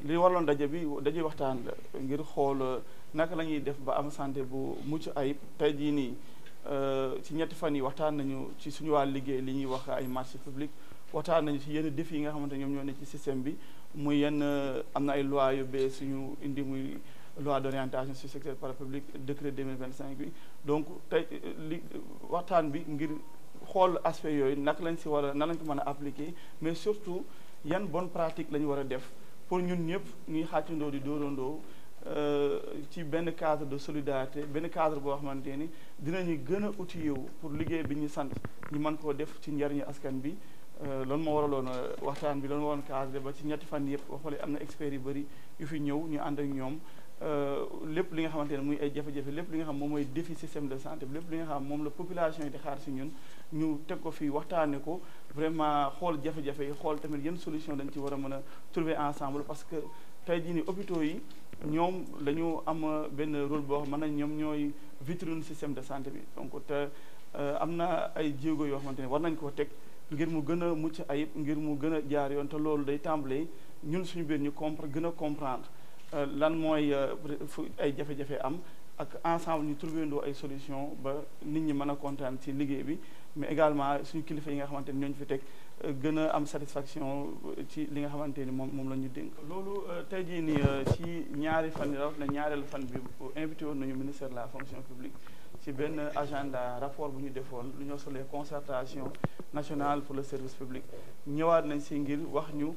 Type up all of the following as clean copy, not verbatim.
li warloon daje bi daje waxtaan la ngir xool naka la ñuy def ba am santé bu mucc ayib tey jii nii ci ñetti fan yi waxtaan nañu ci suñu wàll liggéey li ñuy wax ay marché public waxtaan nañu ci yenn défis yi nga xamante ñoom ñoo ne ci système bi muy yenn am na ay loi yu bees suñu indi muy loi d'orientation sur le secteur parapublic décret 2025 bi donc tey li waxtaan bi ngir xool aspect yooyu naka lañ si war a nan lañ ko mën a appliquer mais surtout yan bonne pratique la ñu war a def pour ñun ñëpp ñuy xàccandoo di dóorandoo ci benn cadre de solidarité benn cadre boo xamante ni dinañu gën a outillé wu pour liggéey bi ñu sant ñu mën koo def ci njariñu askan bi loolu moo waraloon waxtaan bi loolu moo waroon cadre ba ci ñetti fan yëpp waxale am na experts yu bëri yu fi ñëw ñu ànd ak ñoom lépp li nga xamante ne muy ay jafe-jafe lépp li nga xam moom mooy défi système de santé bi lépp li nga xam moom la population yi di xaar si ñun ñu teg ko fii waxtaane ko vraiment xool jafe-jafe yi xool tamit yenn solution dañ ci war a mën a trouver ensemble parce que tey jii ni hôpitaux yi ñoom dañu am benn rôle boo xam ne ñoom ñooy vitrine système de santé bi donc te am na ay jéego yoo xamante ne war nañ koo teg ngir mu gën a mucc ayib ngir mu gën a jaar yoon te loolu day tàmbalee ñun suñu biir ñu gën a comprendre lan mooy fu ay jafe-jafe am ak ensemble ñu trouvé ndoo ay solution ba nit ñi mën a kontaan ci liggéey bi mais également suñu kilifa yi nga xamante ni ñooñu fi teg gën a am satisfaction ci li nga xamante ni moom la ñu dénk. loolu tey jii nii ci ñaari fan yi na ñaareelu fan bi invité woon nañu ministère de la fonction publique ci benn agenda rapport bu ñu defoon lu ñoo solee concertation nationale pour le service public ñëwaat nañ si ngir wax ñu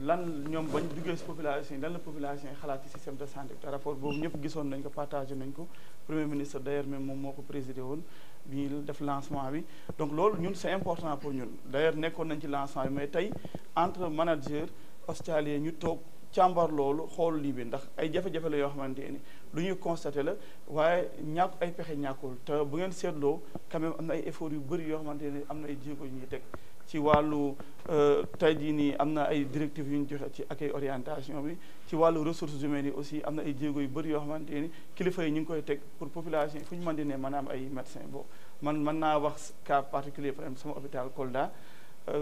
lan ñoom bañ duggee si population yi lan la population yi xalaat ci système de santé te rapport boobu ñëpp gisoon nañ ko partagé nañ ko premier ministre d'ailleurs même moom moo ko présidé woon bi ñu def lancement bi donc loolu ñun c'est important pour ñun d'ailleurs nekkoon nañ ci lancement bi mais tey entre manager hospitalier ñu toog càmbar loolu xool lii bi ndax ay jafe-jafe la yoo xamante ni lu ñuy constaté la waaye ñàkk ay pexe ñàkkul te bu ngeen seetloo quand même am na ay efforts yu bëri yoo xamante ni am na ay jéego yu ñuy teg ci wàllu tey jii nii am na ay directives yu ñu joxe ci accueil orientation bi ci wàllu ressources humaines yi aussi am na ay jéego yu bëri yoo xamante ni kilifa yi ñu ngi koy teg pour population yi fu ñu mën di ne maanaam ay médecins boobu man mën naa wax cas particulier par exemple sama hôpital Kolda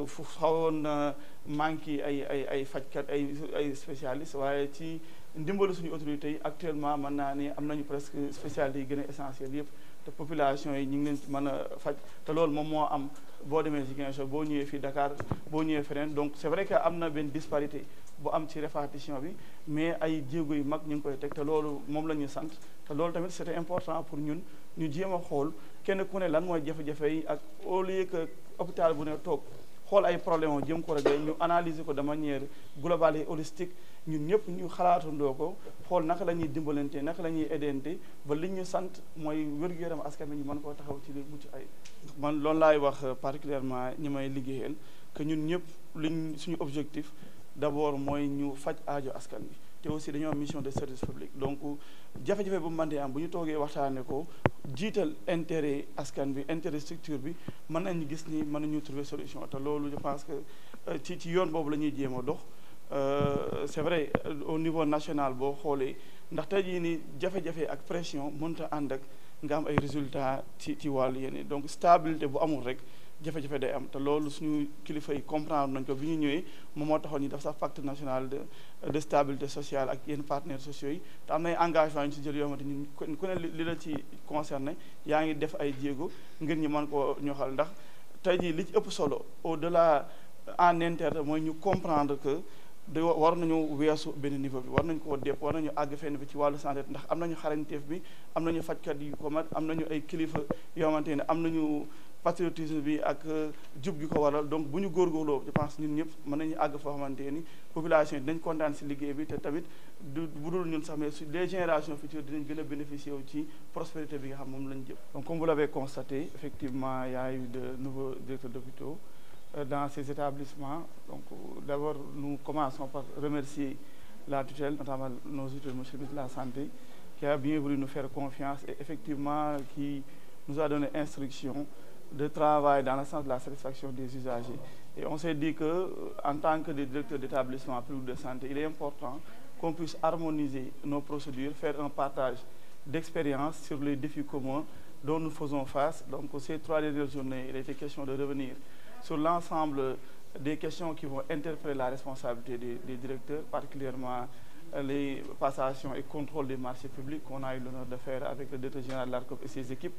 fu xawoon na manqué ay fajkat ay spécialistes waaye ci ndimbalu suñu autorités yi actuellement mën naa ne am nañu presque spécialités yi gën a essentielles yëpp te population yi ñu ngi leen ci mën a faj te loolu moom moo am boo demee Ziguinchor boo ñëwee fii Dakar boo ñëwee feneen donc c'est vrai que am na benn disparité bu am ci répartition bi mais ay jéego yu mag ñu ngi koy teg te loolu moom la ñu sant te loolu tamit c'était important pour ñun ñu jéem a xool kenn ku ne lan mooy jafe-jafe yi ak au lieu que hôpital bu ne toog xool ay problème o jëm ko régler ñu analyser ko de manière globale et holistique ñun ñëpp ñu xalaatandoo ko xool naka la ñuy dimbalante naka la ñuy aidante ba li ñu sant mooy wér-gu-yaram askan bi ñu mën koo taxaw ci li mucc ay man loolu laay wax particulièrement ñi may liggéeyal que ñun ñëpp liñ suñu objectif d'abord mooy ñu faj aajo askan bi te aussi dañoo am mission de service public donc jafe-jafe bu mën di am bu ñu toogee waxtaane ko jiital intérêt askan bi intérêt structure bi mën nañu gis ni mën nañu trouver solution te loolu je pense que ci yoon boobu la ñuy jéem a dox c'est vrai au niveau national boo xoolee ndax tey jii ni jafe-jafe ak pression mënta ànd ak nga am ay résultats ci wàllu yeneen donc stabilité bu amul rek jafe-jafe day am te loolu suñu kilifa yi comprendre nañ ko bi ñu ñëwee moom moo taxoon ñu def sax pacte national de stabilité sociale ak yenn partenaires sociaux yi te am na ay engagement yu ñu si jël yoo xamante ni ku ne li la ci concerné yaa ngi def ay jéego ngir ñu mën koo ñoxal ndax tey jii li ci ëpp solo au delà en interne mooy ñu comprendre que war nañu weesu benn niveau bi war nañu koo dépp war nañu àgg fenn bi ci wàllu santé ndax am nañu xarañteef bi am nañu fajkat yu ko mat am nañu ay kilifa yoo xamante ne am nañu patriotisme bi ak jub gi ko waral donc bu ñu góorgóorloo je pense ñun ñëpp mën nañu àgg foo xamante ni population yi dinañ kontaan si liggéey bi te tamit bu dul ñun sax mais les générations futures dinañ gën a bénéficier wu ci prospérité bi nga xam moom lañ jëm. Donc comme vous l'avez constaté effectivement il y a eu de nouveaux directeurs d'hôpitaux dans ces établissements. Donc d'abord nous commençons par remercier la tutelle, notamment nos tutelles, monsieur le ministre de la Santé, qui a bien voulu nous faire confiance et effectivement qui nous a donné instruction de travail dans le sens de la satisfaction des usagers. Et on s'est dit que en tant que directeur d'établissement public de santé, il est important qu'on puisse harmoniser nos procédures, faire un partage d'expérience sur les défis communs dont nous faisons face. Donc ces 3 dernières journées, il a été question de revenir sur l'ensemble des questions qui vont interpeller la responsabilité des directeurs, particulièrement les passations et contrôles des marchés publics qu'on a eu l'honneur de faire avec le directeur général de l'ARCOP et ses équipes.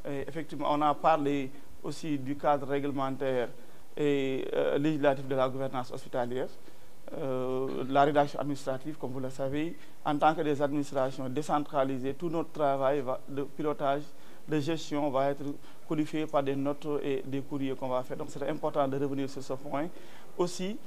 Et effectivement, on a parlé aussi du cadre réglementaire et législatif de la gouvernance hospitalière, la rédaction administrative, comme vous le savez. En tant que des administrations décentralisées, tout notre travail de pilotage, de gestion va être codifié par des notes et des courriers qu'on va faire. Donc c'est important de revenir sur ce point. Aussi,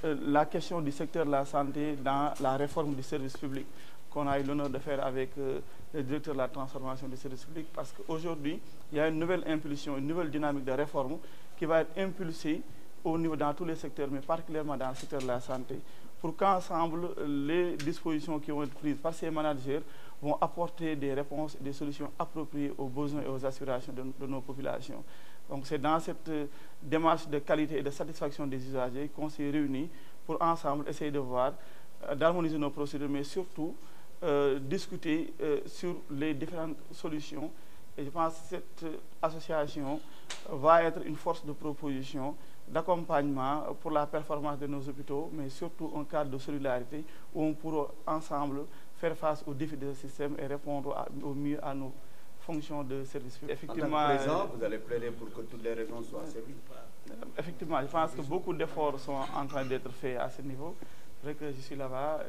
la question du secteur de la santé dans la réforme du service public qu'on a eu l'honneur de faire avec le directeur de la transformation du service public, parce qu'aujourd'hui, il y a une nouvelle impulsion, une nouvelle dynamique de réforme qui va être impulsée au niveau dans tous les secteurs, mais particulièrement dans le secteur de la santé, pour qu'ensemble, les dispositions qui vont être prises par ces managers vont apporter des réponses et des solutions appropriées aux besoins et aux aspirations de nos populations. Donc c'est dans cette démarche de qualité et de satisfaction des usagers qu'on s'est réunis pour ensemble essayer de voir, d'harmoniser nos procédures, mais surtout discuter sur les différentes solutions. Et je pense que cette association va être une force de proposition, d'accompagnement pour la performance de nos hôpitaux, mais surtout un cadre de solidarité où on pourra ensemble faire face aux défis de ce système et répondre au mieux à nos fonctions de service public. Effectivement, en tant que président, vous allez plaider pour que toutes les régions soient servies. Effectivement, je pense que beaucoup d'efforts sont en train d'être faits à ce niveau. C'est vrai que je suis là-bas.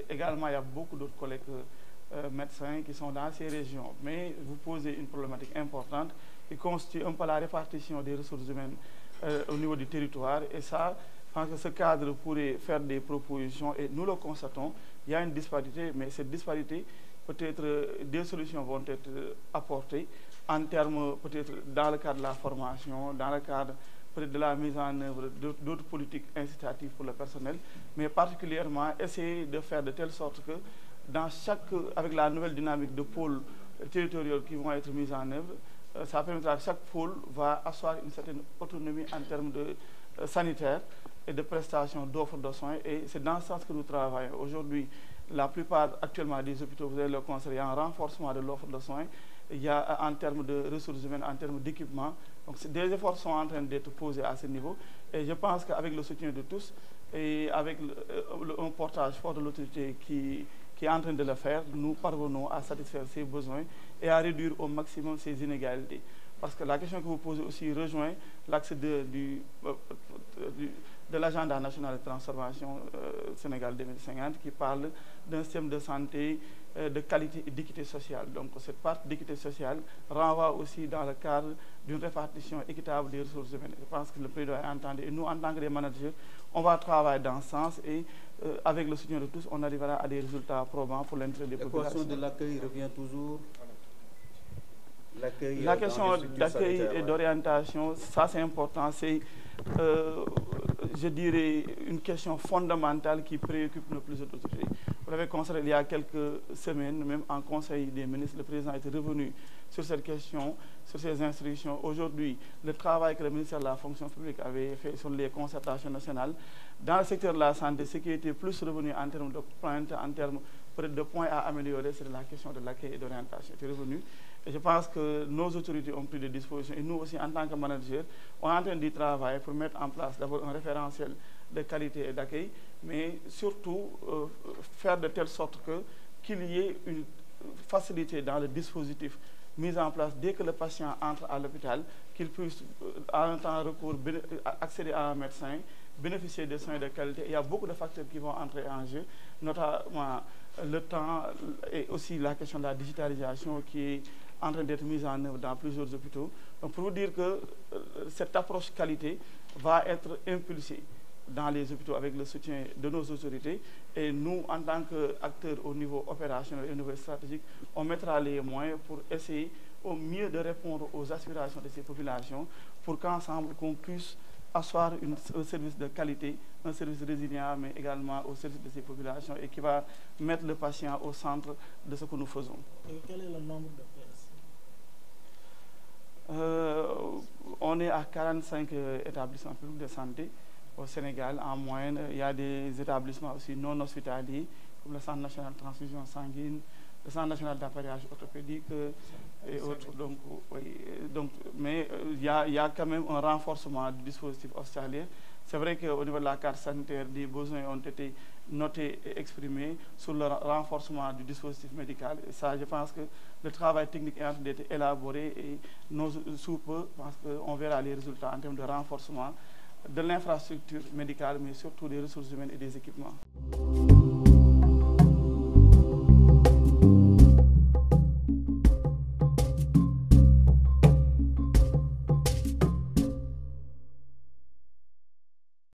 Également, il y a beaucoup d'autres collègues médecins qui sont dans ces régions. Mais vous posez une problématique importante qui constitue un peu la répartition des ressources humaines au niveau du territoire. Et ça, je pense que ce cadre pourrait faire des propositions et nous le constatons. Il y a une disparité, mais cette disparité, peut-être des solutions vont être apportées en termes, peut-être dans le cadre de la formation, dans le cadre peut-être de la mise en œuvre d'autres politiques incitatives pour le personnel, mais particulièrement essayer de faire de telle sorte que dans avec la nouvelle dynamique de pôles territoriaux qui vont être mis en œuvre, ça permettra que chaque pôle va asseoir une certaine autonomie en termes de sanitaire et de prestations d'offres de soins. Et c'est dans ce sens que nous travaillons. Aujourd'hui, la plupart actuellement des hôpitaux, vous allez le constater, il y a un renforcement de l'offre de soins. Il y a en termes de ressources humaines, en termes d'équipement. Donc des efforts sont en train d'être posés à ce niveau. Et je pense qu'avec le soutien de tous et avec un portage fort de l'autorité qui est en train de le faire, nous parvenons à satisfaire ces besoins et à réduire au maximum ces inégalités. Parce que la question que vous posez aussi rejoint l'axe de l'agenda national de transformation Sénégal 2050 qui parle d'un système de santé de qualité et d'équité sociale. Donc cette partie d'équité sociale renvoie aussi dans le cadre d'une répartition équitable des ressources humaines. Je pense que le président est entendu. Et nous, en tant que managers, on va travailler dans ce sens et avec le soutien de tous, on arrivera à des résultats probants pour l'intérêt des populations. La question de l'accueil revient toujours. La question d'accueil et d'orientation, ça c'est important, c'est, je dirais, une question fondamentale qui préoccupe nos plus autorités. Vous l'avez constaté il y a quelques semaines, même en Conseil des ministres, le président était revenu sur cette question, sur ces instructions. Aujourd'hui, le travail que le ministère de la fonction publique avait fait sur les concertations nationales, dans le secteur de la santé, ce qui était plus revenu en termes de pointes, en termes de points à améliorer, c'est la question de l'accueil et d'orientation. C'est revenu. Et je pense que nos autorités ont pris des dispositions. Et nous aussi, en tant que managers, on est en train d'y travailler pour mettre en place d'abord un référentiel de qualité et d'accueil, mais surtout faire de telle sorte qu'il y ait une facilité dans le dispositif mis en place dès que le patient entre à l'hôpital, qu'il puisse en un temps recours accéder à un médecin, bénéficier de soins de qualité. Il y a beaucoup de facteurs qui vont entrer en jeu, notamment le temps et aussi la question de la digitalisation qui est en train d'être mise en œuvre dans plusieurs hôpitaux. Donc pour vous dire que cette approche qualité va être impulsée dans les hôpitaux avec le soutien de nos autorités. Et nous, en tant qu'acteurs au niveau opérationnel et au niveau stratégique, on mettra les moyens pour essayer au mieux de répondre aux aspirations de ces populations pour qu'ensemble, qu'on puisse asseoir un service de qualité, un service résilient, mais également au service de ces populations et qui va mettre le patient au centre de ce que nous faisons. Et quel est le nombre de PS? On est à 45 établissements publics de santé au Sénégal en moyenne. Il y a des établissements aussi non hospitaliers, comme le Centre national de transfusion sanguine, le Centre national d'appareillage orthopédique et autres. Donc, oui, mais il y a quand même un renforcement du dispositif hospitalier C'est vrai qu'au niveau de la carte sanitaire, des besoins ont été notés et exprimés sur le renforcement du dispositif médical. Et ça, je pense que le travail technique est en train d'être élaboré et nous, sous peu, je pense qu'on verra les résultats en termes de renforcement de l'infrastructure médicale, mais surtout des ressources humaines et des équipements.